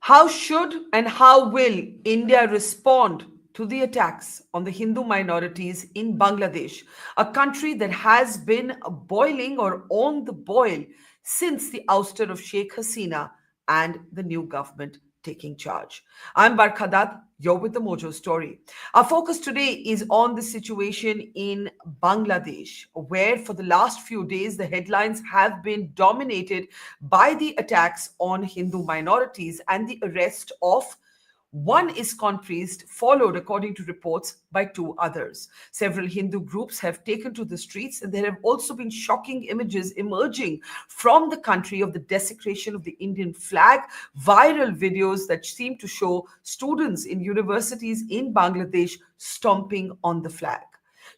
How should and how will India respond to the attacks on the Hindu minorities in Bangladesh, a country that has been boiling or on the boil since the ouster of Sheikh Hasina and the new government taking charge? I'm Barkha, you're with the Mojo story. Our focus today is on the situation in Bangladesh, where for the last few days the headlines have been dominated by the attacks on Hindu minorities and the arrest of one ISKCON priest, followed, according to reports, by two others. Several Hindu groups have taken to the streets, and there have also been shocking images emerging from the country of the desecration of the Indian flag, viral videos that seem to show students in universities in Bangladesh stomping on the flag.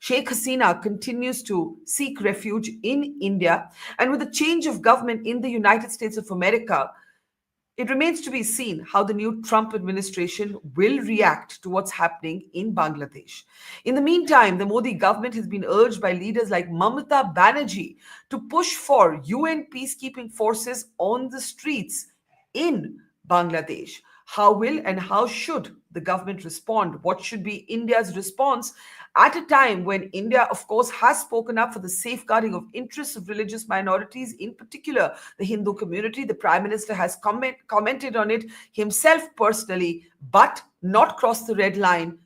Sheikh Hasina continues to seek refuge in India, and with the change of government in the United States of America, it remains to be seen how the new Trump administration will react to what's happening in Bangladesh. In the meantime, the Modi government has been urged by leaders like Mamata Banerjee to push for UN peacekeeping forces on the streets in Bangladesh. How will and how should the government respond? What should be India's response at a time when India, of course, has spoken up for the safeguarding of interests of religious minorities, in particular the Hindu community? The Prime Minister has commented on it himself personally, but not crossed the red line,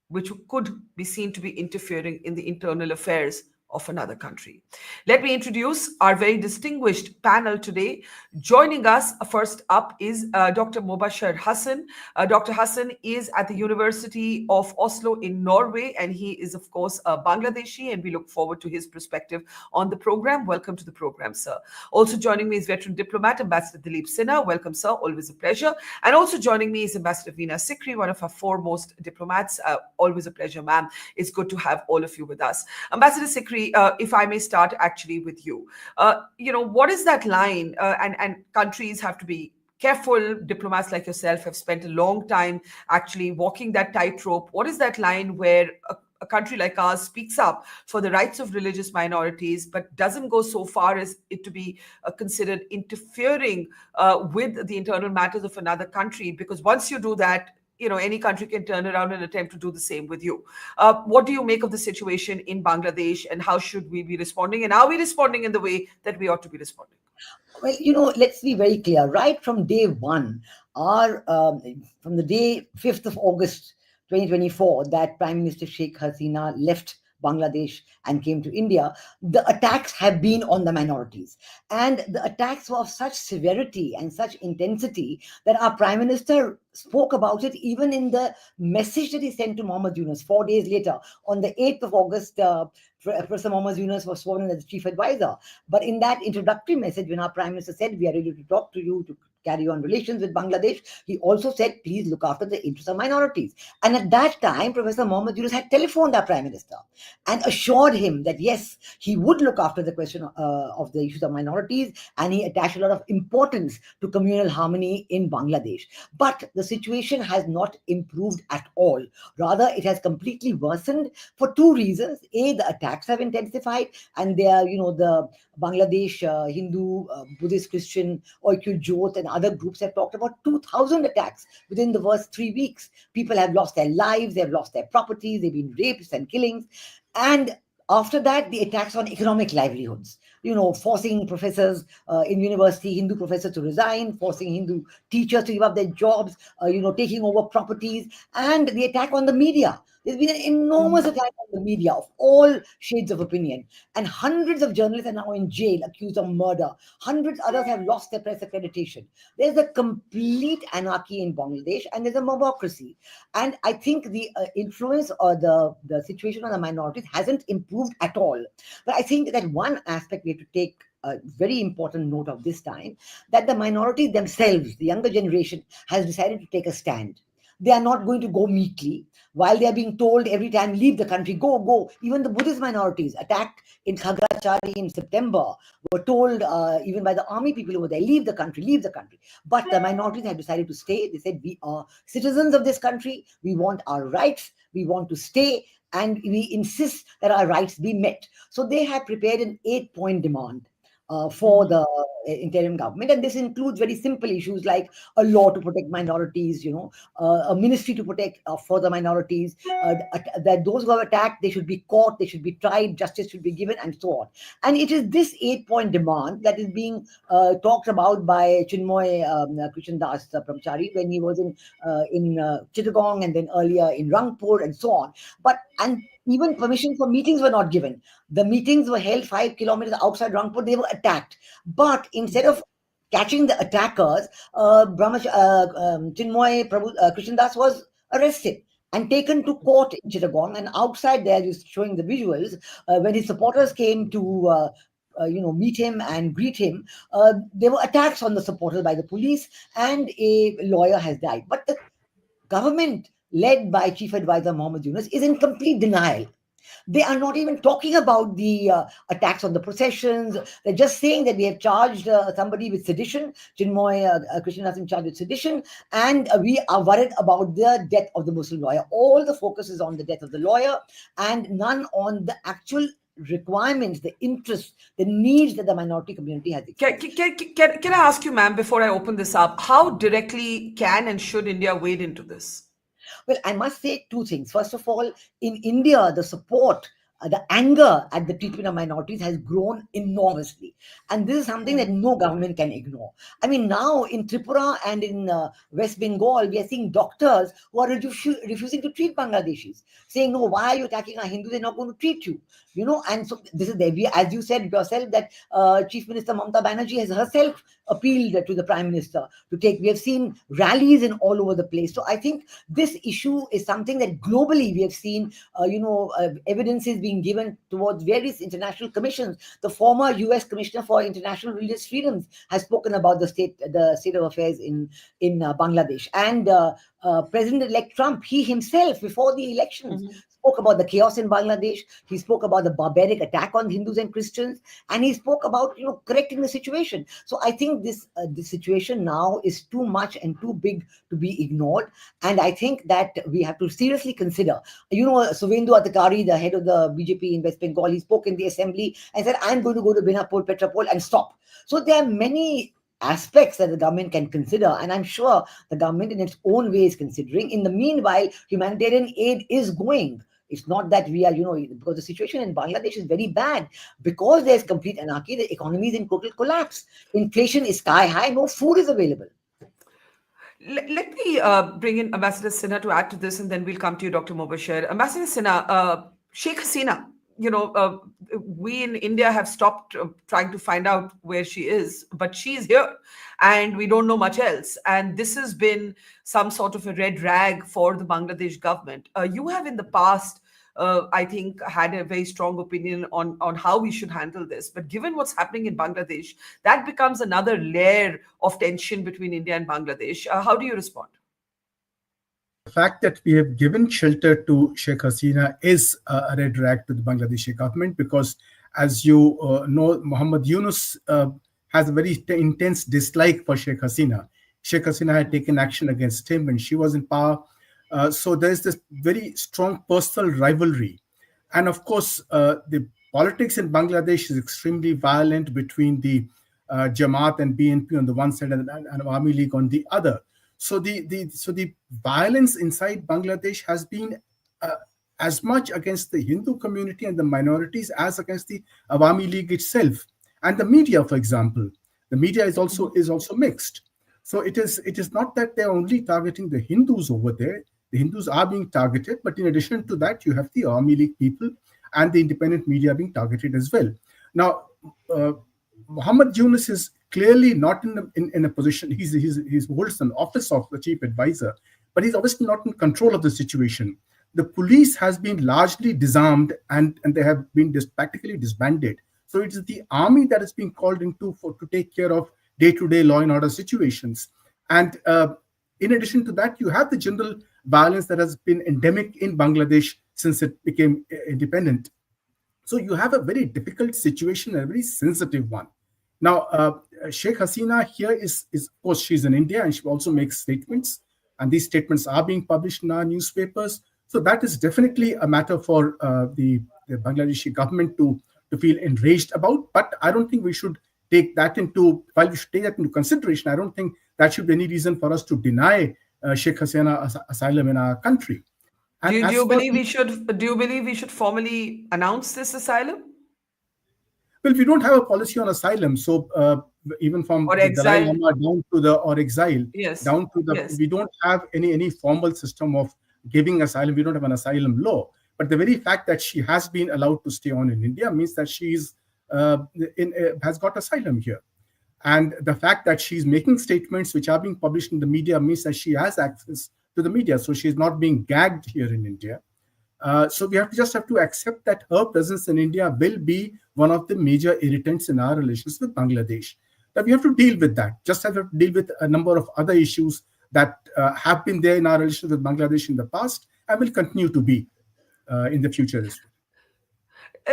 which could be seen to be interfering in the internal affairs of another country. Let me introduce our very distinguished panel today. Joining us first up is Dr. Mobashir Hassan. Dr. Hassan is at the University of Oslo in Norway, and he is, of course, Bangladeshi, and we look forward to his perspective on the program. Welcome to the program, sir. Also joining me is veteran diplomat, Ambassador Dilip Sinha. Welcome, sir. Always a pleasure. And also joining me is Ambassador Veena Sikri, one of our foremost diplomats. Always a pleasure, ma'am. It's good to have all of you with us. Ambassador Sikri, if I may start actually with you. What is that line? And countries have to be careful. Diplomats like yourself have spent a long time actually walking that tightrope. What is that line where a country like ours speaks up for the rights of religious minorities, but doesn't go so far as it to be considered interfering with the internal matters of another country? Because once you do that, any country can turn around and attempt to do the same with you. What do you make of the situation in Bangladesh, and how should we be responding? And are we responding in the way that we ought to be responding? Well, let's be very clear. Right from day one, from the day 5th of August 2024, that Prime Minister Sheikh Hasina left Bangladesh and came to India, the attacks have been on the minorities. And the attacks were of such severity and such intensity that our Prime Minister spoke about it even in the message that he sent to Muhammad Yunus 4 days later. On the 8th of August, Professor Muhammad Yunus was sworn in as the chief advisor. But in that introductory message, when our Prime Minister said, we are ready to talk to you, to carry on relations with Bangladesh, he also said, please look after the interests of minorities. And at that time, Professor Muhammad Yunus had telephoned our Prime Minister and assured him that, yes, he would look after the question of the issues of minorities, and he attached a lot of importance to communal harmony in Bangladesh. But the situation has not improved at all. Rather, it has completely worsened for two reasons. A, the attacks have intensified, and they are, the Bangladesh Hindu, Buddhist, Christian, Oikut Jot, and other groups have talked about 2,000 attacks within the first 3 weeks. People have lost their lives, they've lost their properties, they've been rapes and killings. And after that, the attacks on economic livelihoods, forcing professors in university, Hindu professors to resign, forcing Hindu teachers to give up their jobs, taking over properties, and the attack on the media. There's been an enormous attack on the media of all shades of opinion. And hundreds of journalists are now in jail accused of murder. Hundreds others have lost their press accreditation. There's a complete anarchy in Bangladesh, and there's a mobocracy. And I think the influence or the situation on the minorities hasn't improved at all. But I think that one aspect we have to take a very important note of this time, that the minorities themselves, the younger generation, has decided to take a stand. They are not going to go meekly while they are being told every time, leave the country, go. Even the Buddhist minorities attacked in Khagrachari in September were told, even by the army people who were there, leave the country. But the minorities have decided to stay. They said, we are citizens of this country. We want our rights. We want to stay. And we insist that our rights be met. So they have prepared an 8-point demand. for the interim government. And this includes very simple issues like a law to protect minorities, a ministry to protect for the minorities, that those who are attacked, they should be caught, they should be tried, justice should be given, and so on. And it is this 8-point demand that is being talked about by Chinmoy Krishna Brahmachari when he was in Chittagong, and then earlier in Rangpur, and so on. But and even permission for meetings were not given. The meetings were held 5 kilometers outside Rangpur. They were attacked. But instead of catching the attackers, Chinmoy Krishnadas was arrested and taken to court in Chittagong. And outside there, just showing the visuals, when his supporters came to meet him and greet him, there were attacks on the supporters by the police, and a lawyer has died. But the government, led by Chief Advisor Muhammad Yunus, is in complete denial. They are not even talking about the attacks on the processions. They're just saying that we have charged somebody with sedition. Chinmoy Krishna has been charged with sedition, and we are worried about the death of the Muslim lawyer. All the focus is on the death of the lawyer, and none on the actual requirements, the interests, the needs that the minority community has expressed. Can I ask you, ma'am, before I open this up, how directly can and should India wade into this? Well, I must say two things. First of all, in India, the support, the anger at the treatment of minorities has grown enormously. And this is something that no government can ignore. I mean, now in Tripura and in West Bengal, we are seeing doctors who are refusing to treat Bangladeshis, saying, no, why are you attacking our Hindus? They're not going to treat you. And so this is there. As you said yourself, that Chief Minister Mamata Banerjee has herself appealed to the Prime Minister to take. We have seen rallies in all over the place. So I think this issue is something that globally we have seen, evidences being given towards various international commissions. The former US Commissioner for International Religious Freedoms has spoken about the state of affairs in Bangladesh. And President-elect Trump, he himself, before the elections, spoke about the chaos in Bangladesh. He spoke about the barbaric attack on Hindus and Christians, and he spoke about correcting the situation. So I think this situation now is too much and too big to be ignored, and I think that we have to seriously consider. Suvendu Adhikari, the head of the BJP in West Bengal, he spoke in the assembly and said, "I'm going to go to Benapole, Petrapole, and stop." So there are many aspects that the government can consider, and I'm sure the government in its own way is considering. In the meanwhile, humanitarian aid is going. It's not that we are, because the situation in Bangladesh is very bad. Because there's complete anarchy, the economy is in total collapse. Inflation is sky high, no food is available. Let me bring in Ambassador Sinha to add to this, and then we'll come to you, Dr. Mobashir. Ambassador Sinha, Sheikh Hasina, we in India have stopped trying to find out where she is, but she's here and we don't know much else. And this has been some sort of a red rag for the Bangladesh government. You have in the past, I think, had a very strong opinion on how we should handle this. But given what's happening in Bangladesh, that becomes another layer of tension between India and Bangladesh. How do you respond? The fact that we have given shelter to Sheikh Hasina is a red rag to the Bangladeshi government because, as you know, Muhammad Yunus has a very intense dislike for Sheikh Hasina. Sheikh Hasina had taken action against him when she was in power. So there's this very strong personal rivalry. And of course, the politics in Bangladesh is extremely violent between the Jamaat and BNP on the one side and Awami League on the other. So the violence inside Bangladesh has been as much against the Hindu community and the minorities as against the Awami League itself. And the media, for example, the media is also mixed. So it is not that they're only targeting the Hindus over there. The Hindus are being targeted, but in addition to that, you have the Awami League people and the independent media being targeted as well. Now, Muhammad Yunus is clearly not in a position. He holds an office of the chief advisor, but he's obviously not in control of the situation. The police has been largely disarmed and they have been practically disbanded. So it is the army that is being called into to take care of day-to-day law and order situations. And in addition to that, you have the general violence that has been endemic in Bangladesh since it became independent. So you have a very difficult situation, a very sensitive one. Now, Sheikh Hasina here is, of course, she's in India and she also makes statements. And these statements are being published in our newspapers. So that is definitely a matter for the Bangladeshi government to feel enraged about. But I don't think we should take that into while we should take that into consideration, I don't think that should be any reason for us to deny Sheikh Hasina asylum in our country. And Do as you for believe we should? Do you believe we should formally announce this asylum well, we don't have a policy on asylum. So even from or the Dalai exile? Lama down to the or exile Yes, down to the, yes. we don't have any formal system of giving asylum. We don't have an asylum law. But the very fact that she has been allowed to stay on in India means that she's has got asylum here. And the fact that she's making statements which are being published in the media means that she has access to the media. So she's not being gagged here in India. So we just have to accept that her presence in India will be one of the major irritants in our relations with Bangladesh. That we have to deal with that, just as we have to deal with a number of other issues that have been there in our relations with Bangladesh in the past and will continue to be in the future as well.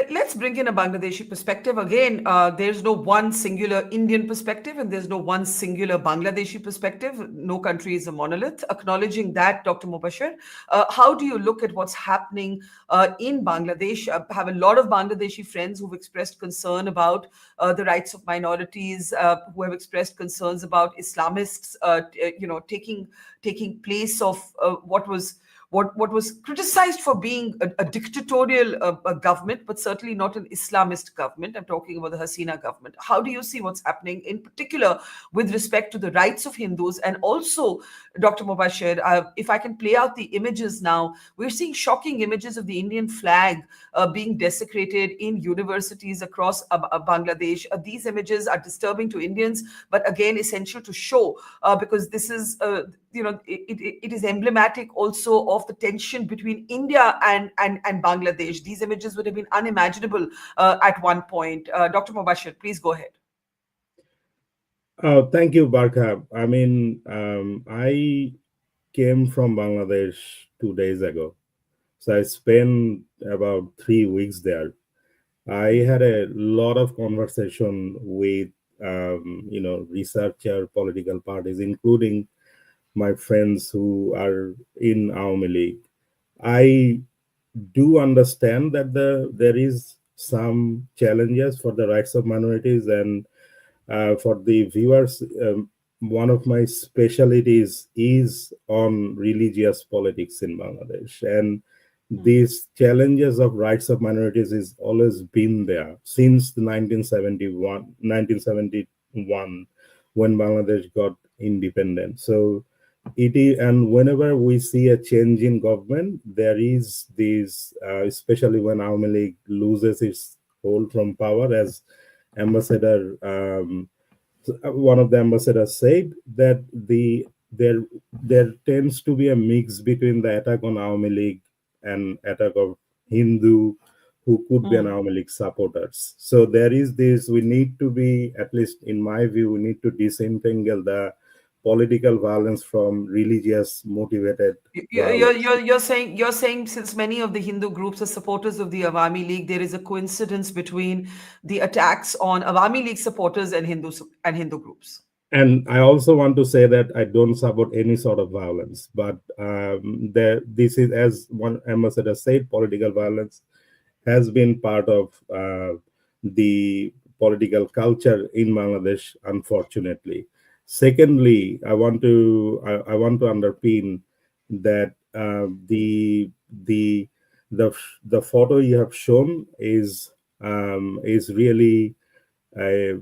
Let's bring in a Bangladeshi perspective. Again, there's no one singular Indian perspective and there's no one singular Bangladeshi perspective. No country is a monolith. Acknowledging that, Dr. Mubashir, how do you look at what's happening in Bangladesh? I have a lot of Bangladeshi friends who've expressed concern about the rights of minorities, who have expressed concerns about Islamists, taking place of what was criticized for being a dictatorial government, but certainly not an Islamist government. I'm talking about the Hasina government. How do you see what's happening, in particular, with respect to the rights of Hindus? And also, Dr. Mubashir, if I can play out the images now, we're seeing shocking images of the Indian flag being desecrated in universities across Bangladesh. These images are disturbing to Indians, but again, essential to show because this is it is emblematic also of the tension between India and Bangladesh. These images would have been unimaginable at one point. Dr. Mubashir, please go ahead. Thank you, Barkha. I mean, I came from Bangladesh 2 days ago. So I spent about 3 weeks there. I had a lot of conversation with, researcher, political parties, including my friends who are in Awami League. I do understand that there is some challenges for the rights of minorities, and for the viewers, one of my specialties is on religious politics in Bangladesh, and these challenges of rights of minorities has always been there since the 1971 when Bangladesh got independent. So it is, and whenever we see a change in government, there is this, especially when Awami League loses its hold from power, as ambassador, one of the ambassadors said that there tends to be a mix between the attack on Awami League and attack of Hindu who could be an Awami League supporters. So there is this, we need to be, at least in my view, we need to disentangle the political violence from religious motivated violence. You're saying since many of the Hindu groups are supporters of the Awami League, there is a coincidence between the attacks on Awami League supporters and Hindu groups. And I also want to say that I don't support any sort of violence, but this is, as one ambassador said, political violence has been part of the political culture in Bangladesh, unfortunately. Secondly, I want to underpin that the photo you have shown is really a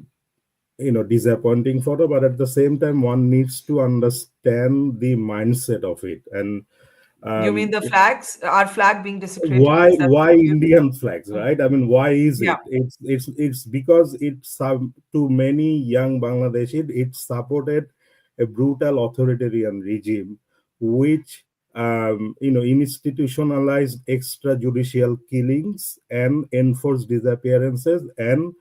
disappointing photo, but at the same time, one needs to understand the mindset of it. And Um, You mean the flags, our flag being desecrated? why Is that why what you Indian flags, right? I mean, why is Yeah. it? It's because to many young Bangladeshi, it supported a brutal authoritarian regime, which institutionalized extrajudicial killings and enforced disappearances, and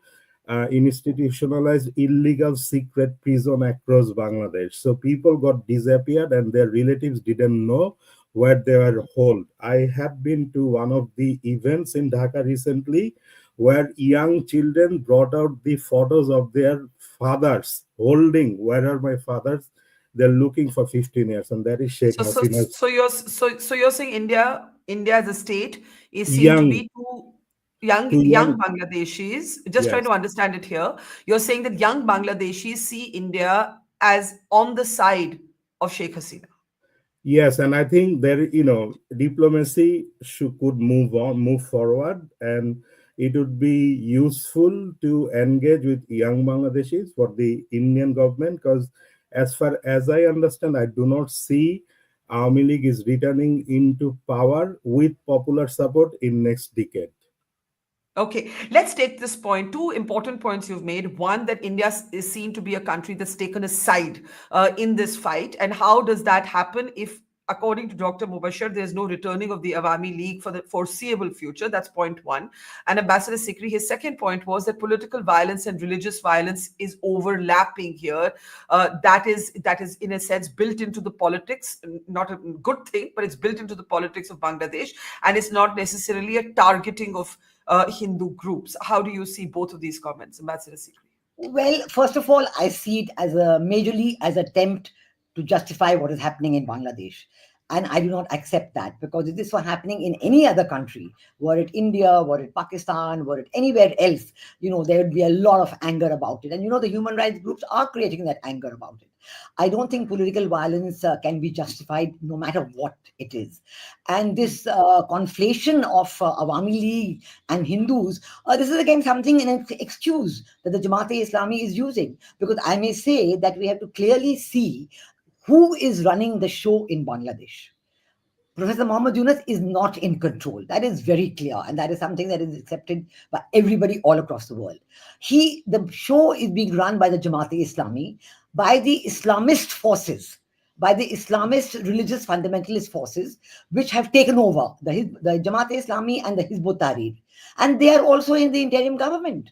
institutionalized illegal secret prison across Bangladesh. So people got disappeared and their relatives didn't know where they were held. I have been to one of the events in Dhaka recently where young children brought out the photos of their fathers holding, where are my fathers? They're looking for 15 years, and that is Sheikh So, so, Hasina's so you're so you're saying India as a state is seen to young be too. To young young, Bangladeshis, just trying yes. to understand it here. You're saying that young Bangladeshis see India as on the side of Sheikh Hasina. Yes, and I think there, diplomacy could move on, move forward, and it would be useful to engage with young Bangladeshis for the Indian government, because as far as I understand, I do not see Army League is returning into power with popular support in next decade. Okay, let's take this point. Two important points you've made. One, that India is seen to be a country that's taken a side in this fight. And how does that happen if, according to Dr. Mubashir, there's no returning of the Awami League for the foreseeable future? That's point one. And Ambassador Sikri, his second point was that political violence and religious violence is overlapping here. That is, in a sense, built into the politics, not a good thing, but it's built into the politics of Bangladesh. And it's not necessarily a targeting of Hindu groups. How do you see both of these comments, Ambassador Sikri? Well, first of all, I see it as a majorly as attempt to justify what is happening in Bangladesh. And I do not accept that, because if this were happening in any other country, were it India, were it Pakistan, were it anywhere else, there would be a lot of anger about it. And the human rights groups are creating that anger about it. I don't think political violence can be justified no matter what it is. And this conflation of Awami League and Hindus, this is again something, an excuse that the Jamaat-e-Islami is using. Because I may say that we have to clearly see who is running the show in Bangladesh. Professor Muhammad Yunus is not in control. That is very clear, and that is something that is accepted by everybody all across the world. The show is being run by the Jamaat-e-Islami, by the Islamist forces, by the Islamist religious fundamentalist forces, which have taken over the Jamaat-e-Islami and the Hizb ut-Tahrir. And they are also in the interim government.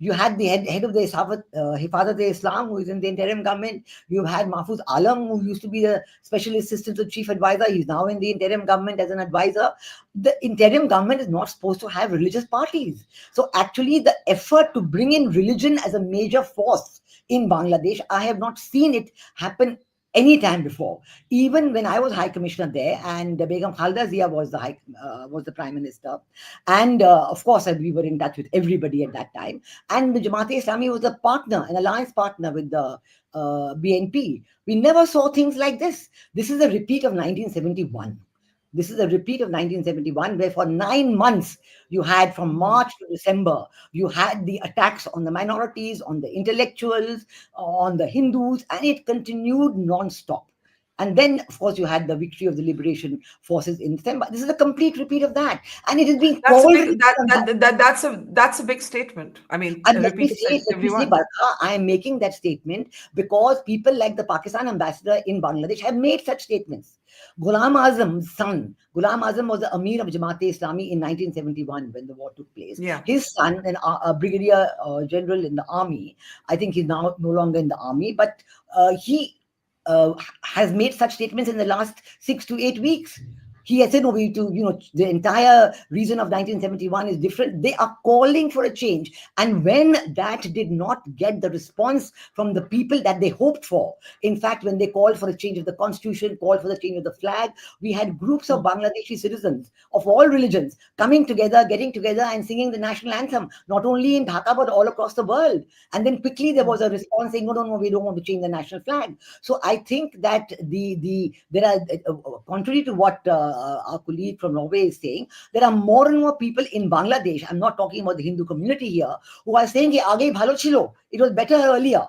You had the head of the Hifazat-e-Islam, who is in the interim government. You've had Mahfuz Alam, who used to be the special assistant to chief advisor. He's now in the interim government as an advisor. The interim government is not supposed to have religious parties. So actually, the effort to bring in religion as a major force in Bangladesh, I have not seen it happen any time before. Even when I was High Commissioner there, and Begum Khalda Zia was the Prime Minister, and of course we were in touch with everybody at that time. And the Jamaat-e-Islami was a partner, an alliance partner with the BNP. We never saw things like this. This is a repeat of 1971. This is a repeat of 1971, where for 9 months you had, from March to December, you had the attacks on the minorities, on the intellectuals, on the Hindus, and it continued non-stop. And then, of course, you had the victory of the liberation forces in December. This is a complete repeat of that, and it is being called. That's a big statement. I mean, and let me repeat say, everyone. Barkha, I am making that statement because people like the Pakistan ambassador in Bangladesh have made such statements. Ghulam Azam's son, Ghulam Azam was the Amir of Jamaat-e-Islami in 1971 when the war took place. Yeah. His son, a brigadier general in the army, I think he's now no longer in the army, but he has made such statements in the last 6 to 8 weeks. He has said, no, the entire reason of 1971 is different. They are calling for a change. And when that did not get the response from the people that they hoped for, in fact, when they called for a change of the constitution, called for the change of the flag, we had groups of Bangladeshi citizens of all religions coming together, getting together and singing the national anthem, not only in Dhaka, but all across the world. And then quickly there was a response saying, no, we don't want to change the national flag. So I think that there are, contrary to what our colleague from Norway is saying, there are more and more people in Bangladesh, I'm not talking about the Hindu community here, who are saying, "Aage bhalo chilo, it was better earlier."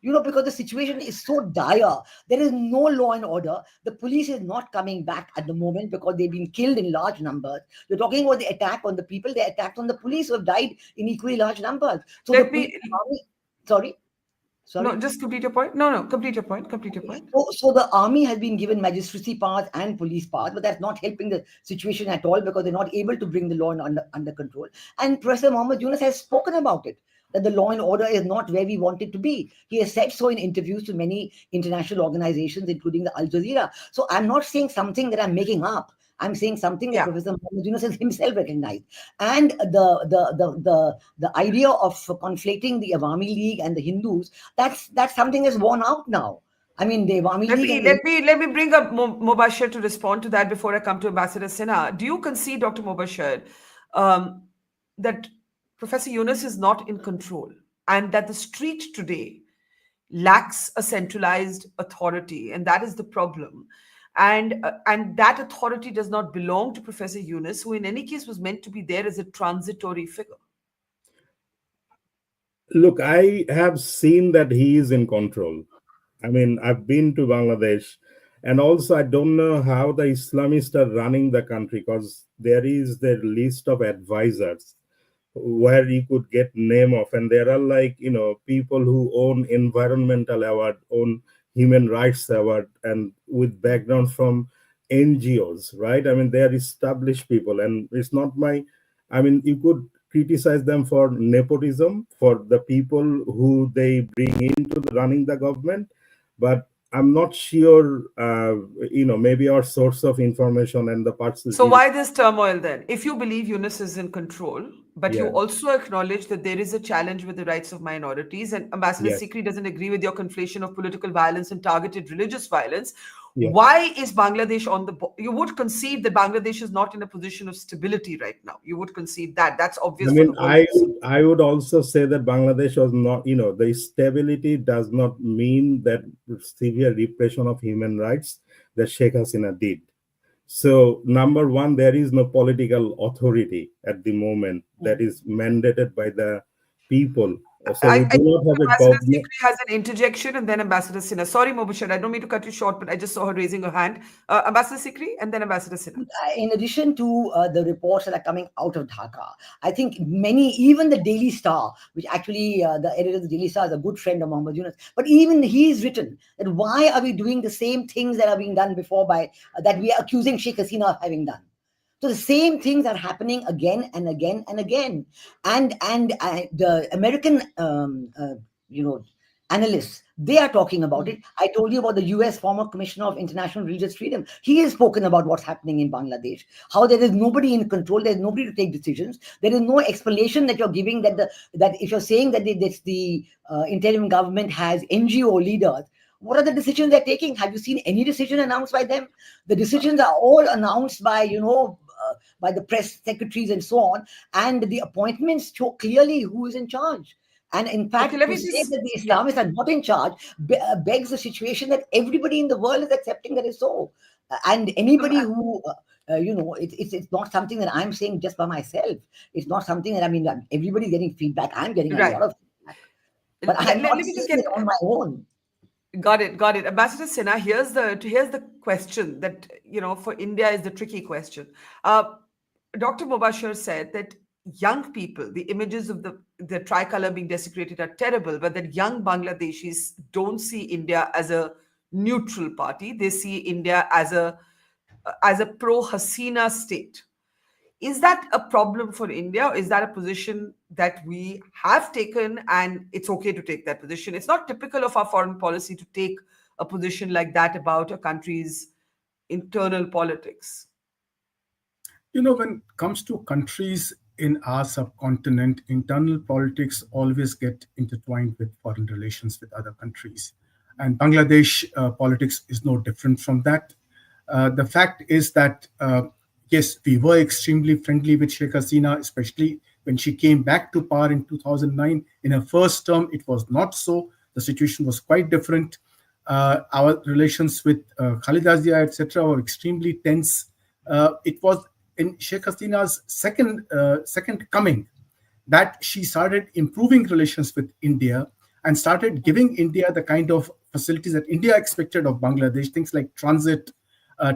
Because the situation is so dire. There is no law and order. The police is not coming back at the moment because they've been killed in large numbers. You're talking about the attack on the people. They attacked on the police who have died in equally large numbers. So Sorry. No, just complete your point. No, complete your point. Complete your point. So the army has been given magistracy powers and police powers, but that's not helping the situation at all because they're not able to bring the law under control. And Professor Muhammad Yunus has spoken about it, that the law and order is not where we want it to be. He has said so in interviews to many international organizations, including the Al Jazeera. So I'm not saying something that I'm making up. I'm saying something that Professor Muhammad Yunus has himself recognized. And the idea of conflating the Awami League and the Hindus, that's something that's worn out now. I mean, the Awami League. Let me bring up Mubashir to respond to that before I come to Ambassador Sinha. Do you concede, Dr. Mubashir, that Professor Yunus is not in control and that the street today lacks a centralized authority, and that is the problem. And that authority does not belong to Professor Yunus, who in any case was meant to be there as a transitory figure. Look, I have seen that he is in control. I mean, I've been to Bangladesh, and also I don't know how the Islamists are running the country, because there is their list of advisors where you could get name of, and there are, like, people who own environmental award, own human rights award, and with background from NGOs, right? I mean, they are established people, and it's not my, I mean, you could criticize them for nepotism, for the people who they bring into running the government, but I'm not sure, maybe our source of information and the parts. So why this turmoil then? If you believe Yunus is in control, but you Yeah. also acknowledge that there is a challenge with the rights of minorities, and Ambassador Yes. Sikri doesn't agree with your conflation of political violence and targeted religious violence, Yes. why is Bangladesh on the... You would concede that Bangladesh is not in a position of stability right now. You would concede that. That's obvious I for mean, the whole... I would also say that Bangladesh was not, the stability does not mean that severe repression of human rights that Sheikh Hasina did. So, number one, there is no political authority at the moment that is mandated by the people. So we do not have a Ambassador government. Sikri has an interjection, and then Ambassador Sinha. Sorry, Mobashir, I don't mean to cut you short, but I just saw her raising her hand. Ambassador Sikri, and then Ambassador Sinha. In addition to the reports that are coming out of Dhaka, I think many, even the Daily Star, which actually the editor of the Daily Star is a good friend of Muhammad Yunus, but even he's written that why are we doing the same things that are being done before by that we are accusing Sheikh Hasina of having done. So the same things are happening again and again and again, and the American analysts, they are talking about it. I told you about the US former Commissioner of International Religious Freedom. He has spoken about what's happening in Bangladesh, how there is nobody in control, there's nobody to take decisions. There is no explanation that you're giving that if you're saying that the interim government has NGO leaders, what are the decisions they're taking? Have you seen any decision announced by them? The decisions are all announced by, by the press secretaries and so on. And the appointments show clearly who is in charge. And in fact, Okay, let to me say just... that the Islamists are not in charge begs the situation that everybody in the world is accepting that is so. And anybody who, it's not something that I'm saying just by myself. It's not something that, everybody's getting feedback. I'm getting a Right. lot of feedback. But I'm not Let me saying just it on my own. Got it. Ambassador Sinha, here's the question that, for India is the tricky question. Dr. Mubashir said that young people, the images of the tricolor being desecrated are terrible, but that young Bangladeshis don't see India as a neutral party. They see India as a pro-Hasina state. Is that a problem for India? Or is that a position that we have taken and it's okay to take that position? It's not typical of our foreign policy to take a position like that about a country's internal politics. When it comes to countries in our subcontinent, internal politics always get intertwined with foreign relations with other countries. And Bangladesh politics is no different from that. The fact is that, yes, we were extremely friendly with Sheikh Hasina, especially when she came back to power in 2009. In her first term, it was not so. The situation was quite different. Our relations with Khalida Zia, etc., were extremely tense. It was in Sheikh Hasina's second coming that she started improving relations with India and started giving India the kind of facilities that India expected of Bangladesh, things like transit,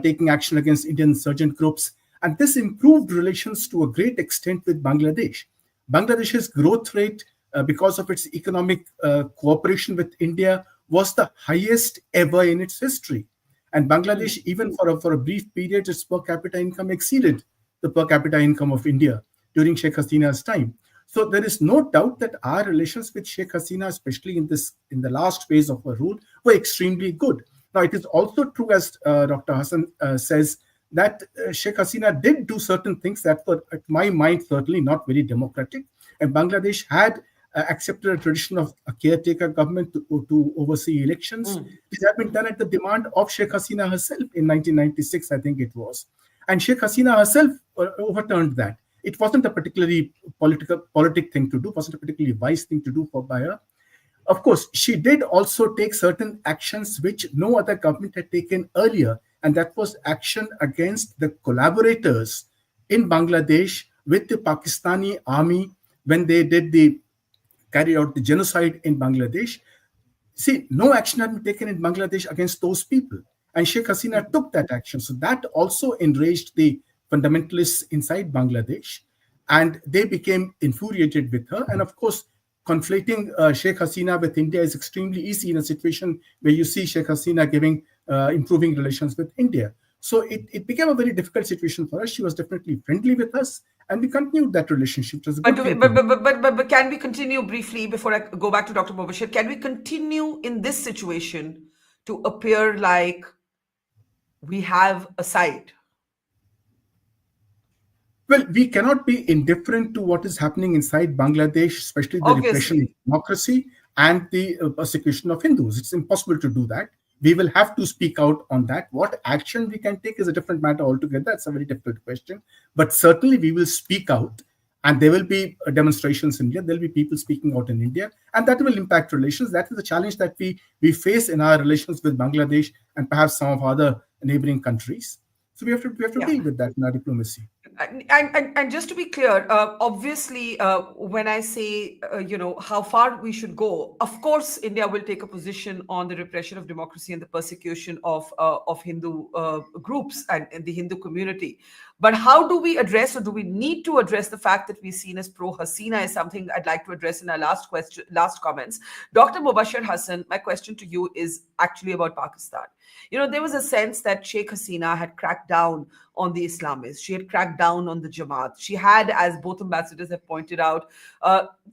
taking action against Indian insurgent groups. And this improved relations to a great extent with Bangladesh. Bangladesh's growth rate, because of its economic cooperation with India, was the highest ever in its history. And Bangladesh, even for a brief period, its per capita income exceeded the per capita income of India during Sheikh Hasina's time. So there is no doubt that our relations with Sheikh Hasina, especially in the last phase of her rule, were extremely good. Now, it is also true, as Dr. Hassan says, that Sheikh Hasina did do certain things that were, at my mind, certainly not very democratic. And Bangladesh had accepted a tradition of a caretaker government to oversee elections. This had been done at the demand of Sheikh Hasina herself in 1996, I think it was. And Sheikh Hasina herself overturned that. it wasn't a particularly politic thing to do, wasn't a particularly wise thing to do by her. Of course, she did also take certain actions which no other government had taken earlier, and that was action against the collaborators in Bangladesh with the Pakistani army when they carried out the genocide in Bangladesh. See, no action had been taken in Bangladesh against those people. And Sheikh Hasina took that action. So that also enraged the fundamentalists inside Bangladesh. And they became infuriated with her. And of course, conflating Sheikh Hasina with India is extremely easy in a situation where you see Sheikh Hasina improving relations with India. So it became a very difficult situation for us. She was definitely friendly with us, and we continued that relationship. It was a But, good thing. but can we continue briefly before I go back to Dr. Mubashir? Can we continue in this situation to appear like we have a side? Well, we cannot be indifferent to what is happening inside Bangladesh, especially the repression of Obviously. democracy and the persecution of Hindus. It's impossible to do that. We will have to speak out on that. What action we can take is a different matter altogether. It's a very difficult question. But certainly we will speak out, and there will be demonstrations in India. There will be people speaking out in India, and that will impact relations. That is the challenge that we face in our relations with Bangladesh and perhaps some of other neighboring countries. So we have to Yeah. deal with that in our diplomacy. And just to be clear, obviously, when I say, how far we should go, of course, India will take a position on the repression of democracy and the persecution of Hindu groups and the Hindu community. But how do we address, or do we need to address, the fact that we're seen as pro-Hasina is something I'd like to address in our last comments. Dr. Mubashir Hassan, my question to you is actually about Pakistan. There was a sense that Sheikh Hasina had cracked down on the Islamists. She had cracked down on the Jamaat. She had, as both ambassadors have pointed out,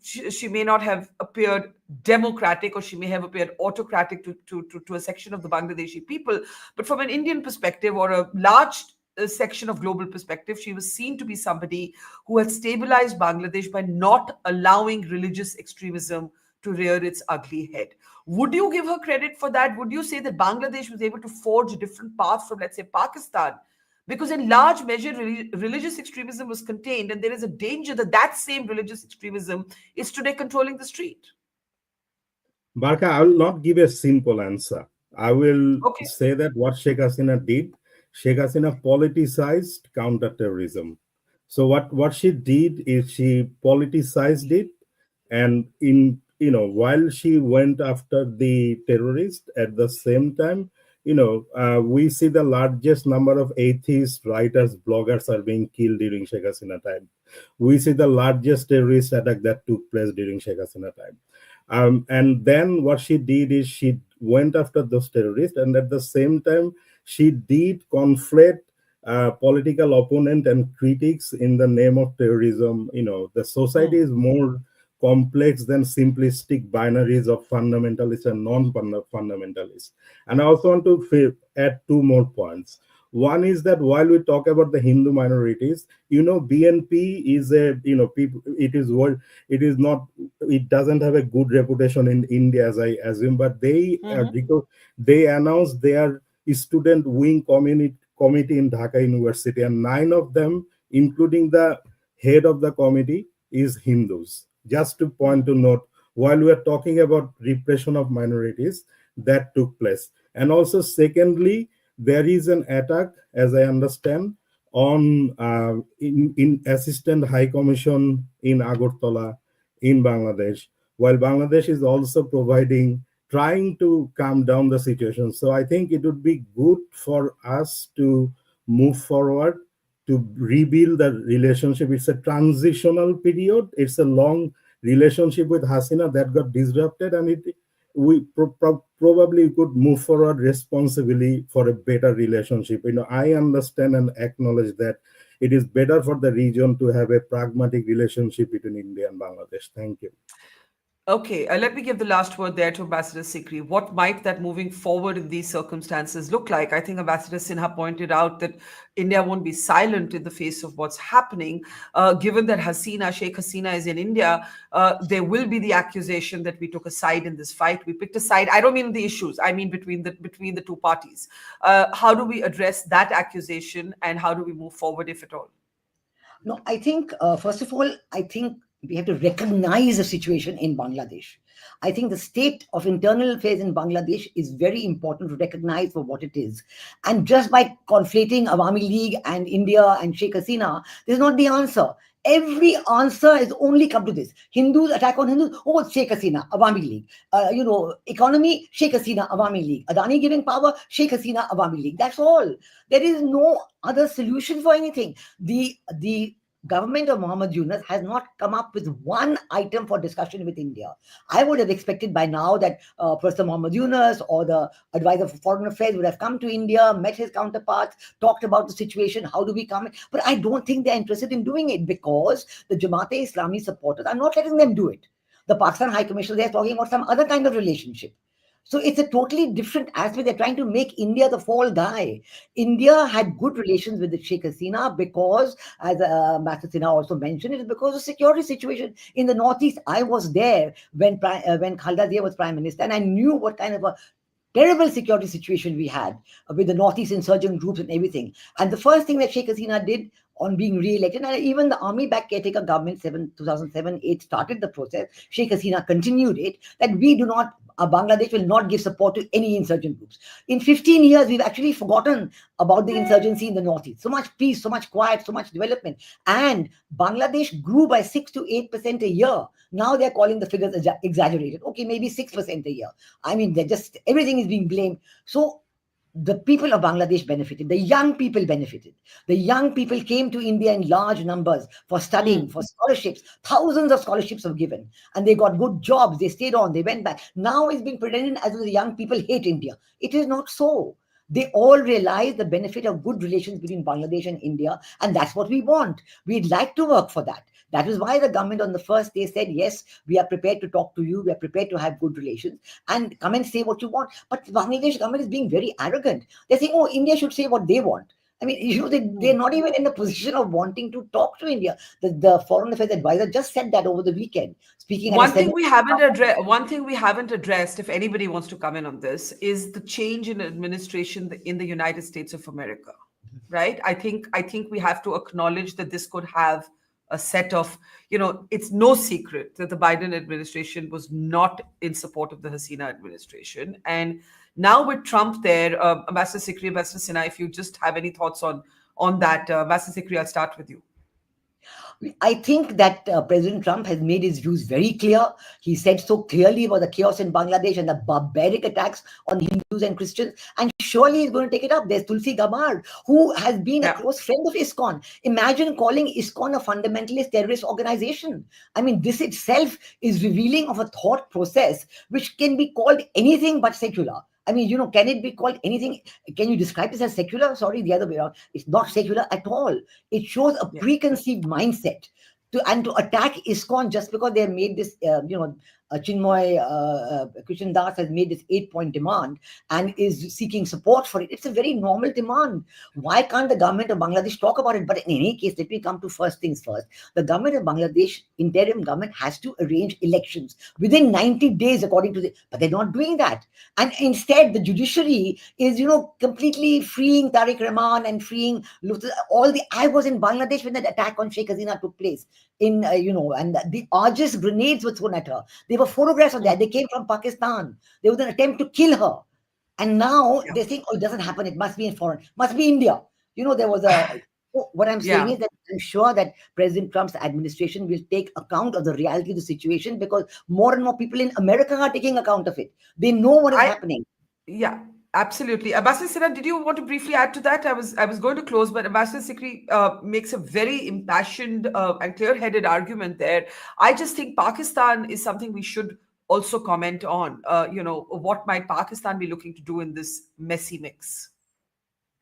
she may not have appeared democratic, or she may have appeared autocratic to a section of the Bangladeshi people. But from an Indian perspective, or a large section of global perspective, she was seen to be somebody who had stabilized Bangladesh by not allowing religious extremism to rear its ugly head. Would you give her credit for that? Would you say that Bangladesh was able to forge a different path from, let's say, Pakistan? Because in large measure, religious extremism was contained, and there is a danger that that same religious extremism is today controlling the street. Barkha, I will not give a simple answer. I will Okay. say that what Sheikh Hasina did, Sheikh Hasina politicized counterterrorism. So what she did is she politicized it, and while she went after the terrorists, at the same time, we see the largest number of atheists, writers, bloggers are being killed during Sheikh Hasina time. We see the largest terrorist attack that took place during Sheikh Hasina time. And then what she did is she went after those terrorists, and at the same time, she did conflate political opponent and critics in the name of terrorism. The society is more complex than simplistic binaries of fundamentalists and non-fundamentalists. And I also want to add two more points. One is that while we talk about the Hindu minorities, BNP is it doesn't have a good reputation in India, as I assume, but they announced their student wing committee in Dhaka University, and 9 of them, including the head of the committee, is Hindus. Just to point to note, while we are talking about repression of minorities, that took place. And also, secondly, there is an attack, as I understand, on in Assistant High Commission in Agartala in Bangladesh, while Bangladesh is also trying to calm down the situation. So I think it would be good for us to move forward to rebuild the relationship. It's a transitional period. It's a long relationship with Hasina that got disrupted, and we probably could move forward responsibly for a better relationship. I understand and acknowledge that it is better for the region to have a pragmatic relationship between India and Bangladesh. Thank you. Okay, let me give the last word there to Ambassador Sikri. What might that moving forward in these circumstances look like? I think Ambassador Sinha pointed out that India won't be silent in the face of what's happening. Given that Sheikh Hasina is in India, there will be the accusation that we took a side in this fight. We picked a side. I don't mean the issues. I mean between the two parties. How do we address that accusation, and how do we move forward, if at all? No, I think, first of all, I think we have to recognize the situation in Bangladesh. I think the state of internal affairs in Bangladesh is very important to recognize for what it is. And just by conflating Awami League and India and Sheikh Hasina, this is not the answer. Every answer has only come to this. Hindus attack on Hindus, oh, it's Sheikh Hasina, Awami League. Economy, Sheikh Hasina, Awami League. Adani giving power, Sheikh Hasina, Awami League. That's all. There is no other solution for anything. The government of Muhammad Yunus has not come up with one item for discussion with India. I would have expected by now that Professor Muhammad Yunus or the advisor for foreign affairs would have come to India, met his counterparts, talked about the situation, how do we come in. But I don't think they're interested in doing it because the Jamaat-e-Islami supporters are not letting them do it. The Pakistan High Commissioner, they're talking about some other kind of relationship. So it's a totally different aspect. They're trying to make India the fall guy. India had good relations with the Sheikh Hasina because, as Master Sinha also mentioned, it is because of security situation in the Northeast. I was there when Khalda Zia was Prime Minister, and I knew what kind of a terrible security situation we had with the Northeast insurgent groups and everything. And the first thing that Sheikh Hasina did on being re-elected, and even the army back caretaker government 2007-8 started the process, Sheikh Hasina continued it, that we do not, Bangladesh will not give support to any insurgent groups. In 15 years, we've actually forgotten about the insurgency in the Northeast. So much peace, so much quiet, so much development. And Bangladesh grew by 6 to 8% a year. Now they're calling the figures exaggerated. Okay, maybe 6% a year. I mean, they're just, everything is being blamed. So the people of Bangladesh benefited. The young people benefited. The young people came to India in large numbers for studying, for scholarships. Thousands of scholarships were given. And they got good jobs. They stayed on. They went back. Now it's being pretended as if the young people hate India. It is not so. They all realize the benefit of good relations between Bangladesh and India. And that's what we want. We'd like to work for that. That is why the government on the first day said, yes, we are prepared to talk to you. We are prepared to have good relations and come and say what you want. But the Bangladesh government is being very arrogant. They're saying, oh, India should say what they want. I mean, they're not even in a position of wanting to talk to India. The foreign affairs advisor just said that over the weekend, speaking at One a thing seminar. we haven't addressed, one thing we haven't addressed, if anybody wants to come in on this, is the change in administration in the United States of America, right? I think we have to acknowledge that this could have a set of, it's no secret that the Biden administration was not in support of the Hasina administration. And now with Trump there, Ambassador Sikri, Ambassador Sinha, if you just have any thoughts on that, Ambassador Sikri, I'll start with you. I think that President Trump has made his views very clear. He said so clearly about the chaos in Bangladesh and the barbaric attacks on Hindus and Christians. And surely he's going to take it up. There's Tulsi Gabbard, who has been a close friend of ISKCON. Imagine calling ISKCON a fundamentalist terrorist organization. I mean, this itself is revealing of a thought process which can be called anything but secular. I mean, can it be called anything? Can you describe this as secular? Sorry, the other way around. It's not secular at all. It shows a preconceived mindset to attack ISKCON just because they have made this, Chinmoy Krishna has made this 8-point demand and is seeking support for it. It's a very normal demand. Why can't the government of Bangladesh talk about it? But in any case, let me come to first things first. The government of Bangladesh, interim government, has to arrange elections within 90 days, according to but they're not doing that. And instead, the judiciary is, completely freeing Tariq Rahman and freeing I was in Bangladesh when the attack on Sheikh Hasina took place. And the largest grenades were thrown at her. There were photographs of that. They came from Pakistan. There was an attempt to kill her. And now they think, oh, it doesn't happen. It must be in foreign. Must be India. There was what I'm saying is that I'm sure that President Trump's administration will take account of the reality of the situation because more and more people in America are taking account of it. They know what is happening. Yeah. Absolutely. Ambassador Sinha, did you want to briefly add to that? I was going to close, but Ambassador Sikri makes a very impassioned and clear-headed argument there. I just think Pakistan is something we should also comment on. What might Pakistan be looking to do in this messy mix?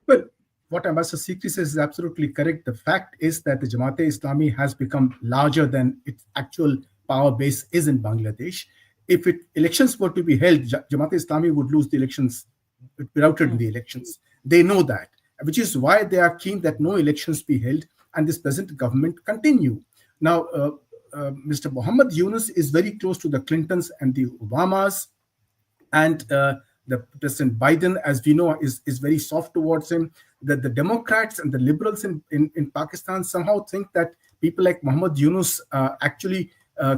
Well, what Ambassador Sikri says is absolutely correct. The fact is that the Jamaat-e-Islami has become larger than its actual power base is in Bangladesh. If elections were to be held, Jamaat-e-Islami would lose the elections. Routed in the elections. They know that, which is why they are keen that no elections be held and this present government continue. Now, Mr. Muhammad Yunus is very close to the Clintons and the Obamas, and the The President Biden, as we know, is very soft towards him. That the Democrats and the liberals in Pakistan somehow think that people like Muhammad Yunus actually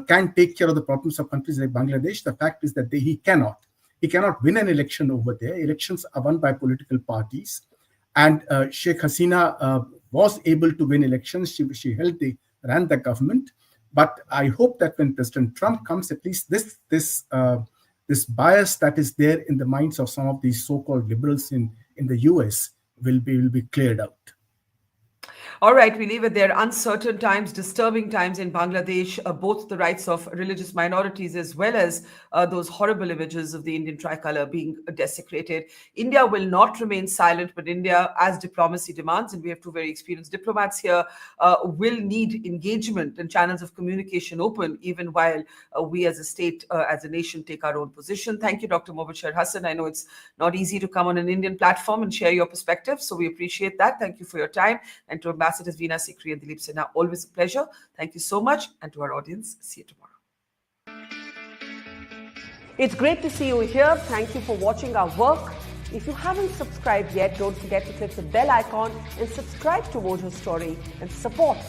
can take care of the problems of countries like Bangladesh. The fact is that he cannot. He cannot win an election over there. Elections are won by political parties. And Sheikh Hasina was able to win elections. She ran the government. But I hope that when President Trump comes, at least this bias that is there in the minds of some of these so-called liberals in the US will be cleared out. All right, we leave it there. Uncertain times, disturbing times in Bangladesh, both the rights of religious minorities as well as those horrible images of the Indian tricolour being desecrated. India will not remain silent, but India, as diplomacy demands, and we have two very experienced diplomats here, will need engagement and channels of communication open, even while we as a state, as a nation, take our own position. Thank you, Dr. Mobashir Hassan. I know it's not easy to come on an Indian platform and share your perspective, so we appreciate that. Thank you for your time. And to Ambassadors Veena Sikri and Dilip Sinha, always a pleasure. Thank you so much. And to our audience, see you tomorrow. It's great to see you here. Thank you for watching our work. If you haven't subscribed yet, don't forget to click the bell icon and subscribe to Mojo Story and support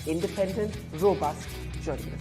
independent, robust journalism.